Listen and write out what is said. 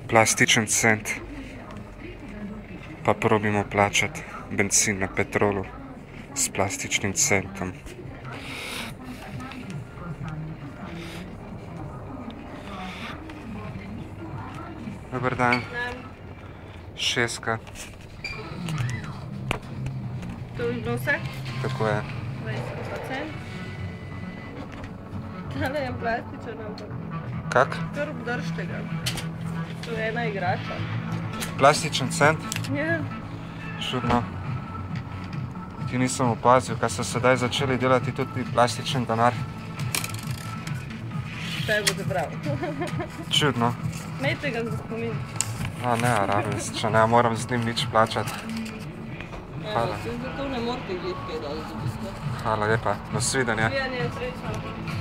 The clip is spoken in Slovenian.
Plastičen cent. Pa probimo plačati bencin na Petrolu s plastičnim centom. Dobar dan. Šestka. To bi bilo vse? Tako je. 20%. Tale je plastičen, ampak Kak? kar obdržite ga. To je ena igrača. Plastičen cent? Ja. Čudno. Ti nisem opazil, kaj so sedaj začeli delati tudi plastičen denar. Kaj boste prav. Čudno. Imejte ga za spomin. A ne, rabim, če ne, moram z njim nič plačati. Hvala. Zato ne morate glih kaj dati za bistvo. Hvala lepa. Nasvidenje. Svidenje, srečno.